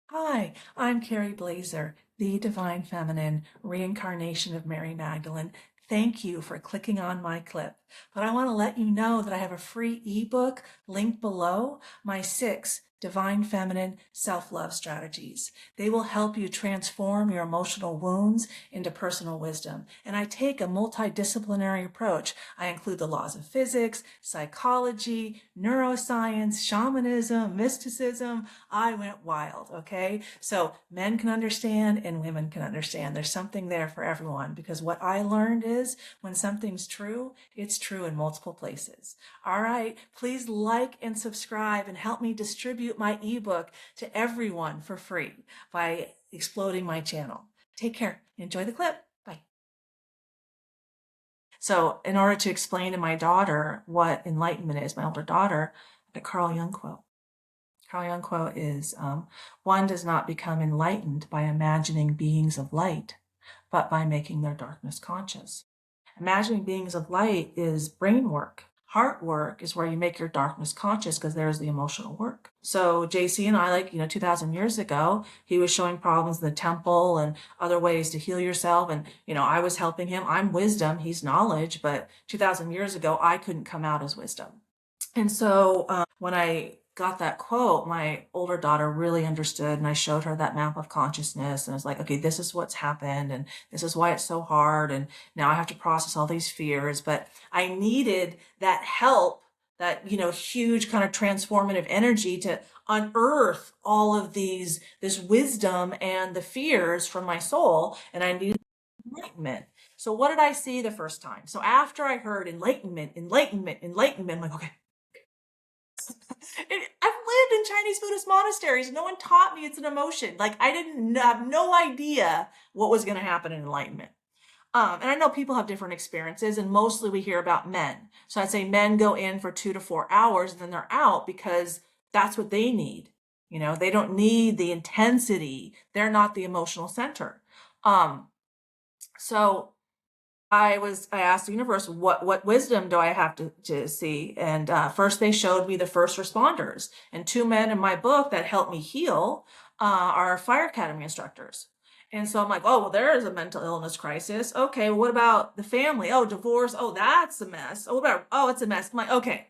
Hi, I'm Carrie Blazer, the Divine Feminine, reincarnation of Mary Magdalene. Thank you for clicking on my clip. But I want to let you know that I have a free ebook linked below, my 6 Divine Feminine Self-Love Strategies. They will help you transform your emotional wounds into personal wisdom. And I take a multidisciplinary approach. I include the laws of physics, psychology, neuroscience, shamanism, mysticism. I went wild, okay? So men can understand and women can understand. There's something there for everyone because what I learned is when something's true, it's true in multiple places. All right, please like and subscribe and help me distribute my ebook to everyone for free by exploding my channel. Take care. Enjoy the clip. Bye. So in order to explain to my daughter what enlightenment is, my older daughter, a Carl Jung quote. Carl Jung quote is, one does not become enlightened by imagining beings of light, but by making their darkness conscious. Imagining beings of light is brain work. Heart work is where you make your darkness conscious because there's the emotional work. So JC and I, 2,000 years ago, he was showing problems in the temple and other ways to heal yourself. And, I was helping him. I'm wisdom, he's knowledge, but 2,000 years ago, I couldn't come out as wisdom. And so when I got that quote, my older daughter really understood, and I showed her that map of consciousness, and I was like, okay, this is what's happened, and this is why it's so hard, and now I have to process all these fears. But I needed that help, that huge kind of transformative energy to unearth all of this wisdom and the fears from my soul, and I needed enlightenment. So what did I see the first time? So after I heard enlightenment, enlightenment, enlightenment, I'm like, okay, I've lived in Chinese Buddhist monasteries. No one taught me it's an emotion. I didn't have no idea what was going to happen in enlightenment. And I know people have different experiences, and mostly we hear about men. So I'd say men go in for 2 to 4 hours and then they're out because that's what they need. They don't need the intensity. They're not the emotional center. So I asked the universe, what wisdom do I have to see? And first they showed me the first responders, and 2 men in my book that helped me heal are fire academy instructors. And so I'm like, oh, well, there is a mental illness crisis. Okay, well, what about the family? Oh, divorce. Oh, that's a mess. Oh, it's a mess. I'm like, okay,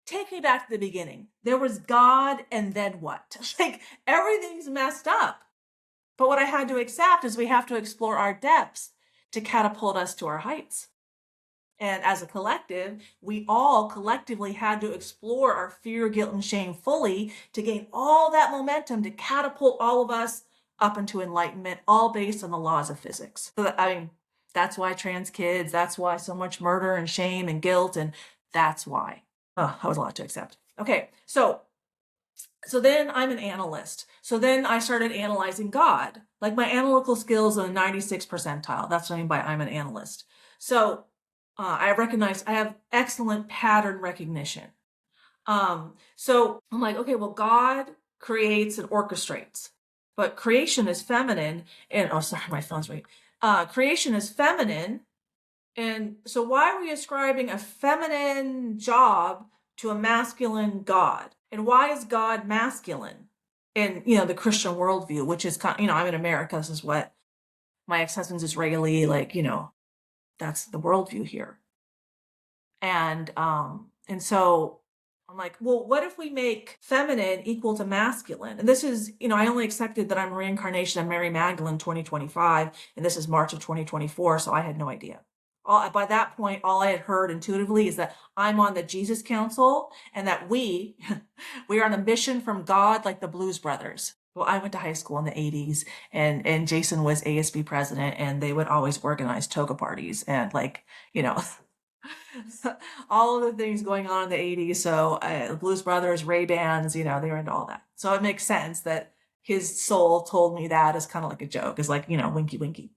take me back to the beginning. There was God, and then what? Everything's messed up. But what I had to accept is we have to explore our depths to catapult us to our heights. And as a collective, we all collectively had to explore our fear, guilt, and shame fully to gain all that momentum to catapult all of us up into enlightenment, all based on the laws of physics. So that's why trans kids, that's why so much murder and shame and guilt, and that's why. Oh, that was a lot to accept. Okay, so then I'm an analyst. So then I started analyzing God. My analytical skills are the 96th percentile. That's what I mean by I'm an analyst. So I recognize I have excellent pattern recognition. So I'm like, okay, well, God creates and orchestrates, but creation is feminine. And oh, sorry, my phone's ringing. Creation is feminine. And so why are we ascribing a feminine job to a masculine God? And why is God masculine in, the Christian worldview, which is, I'm in America. This is what my ex-husband's Israeli, that's the worldview here. And so I'm like, well, what if we make feminine equal to masculine? And this is, I only accepted that I'm a reincarnation of Mary Magdalene 2025, and this is March of 2024, so I had no idea. By that point, all I had heard intuitively is that I'm on the Jesus Council and that we are on a mission from God, like the Blues Brothers. Well, I went to high school in the 80s, and Jason was ASB president, and they would always organize toga parties and all of the things going on in the 80s. So Blues Brothers, Ray Bans, they were into all that. So it makes sense that his soul told me that as kind of like a joke, as winky, winky.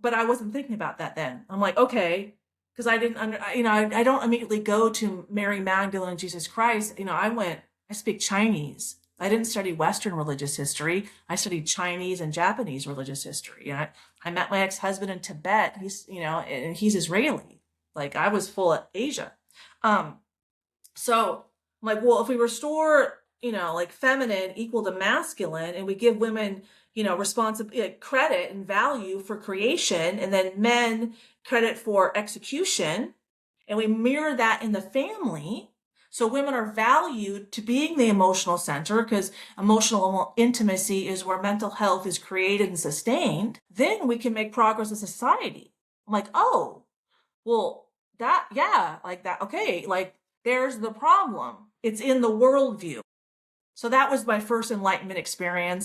But I wasn't thinking about that then. I'm like, okay, because I didn't I don't immediately go to Mary Magdalene and Jesus Christ. I speak Chinese. I didn't study Western religious history. I studied Chinese and Japanese religious history. And I met my ex-husband in Tibet. He's, and he's Israeli. I was full of Asia. So I'm like, well, if we restore like feminine equal to masculine, and we give women, responsibility, credit and value for creation, and then men credit for execution, and we mirror that in the family. So women are valued to being the emotional center because emotional intimacy is where mental health is created and sustained. Then we can make progress as a society. I'm like, oh, well, that, yeah, like that. Okay, like there's the problem. It's in the worldview. So that was my first enlightenment experience.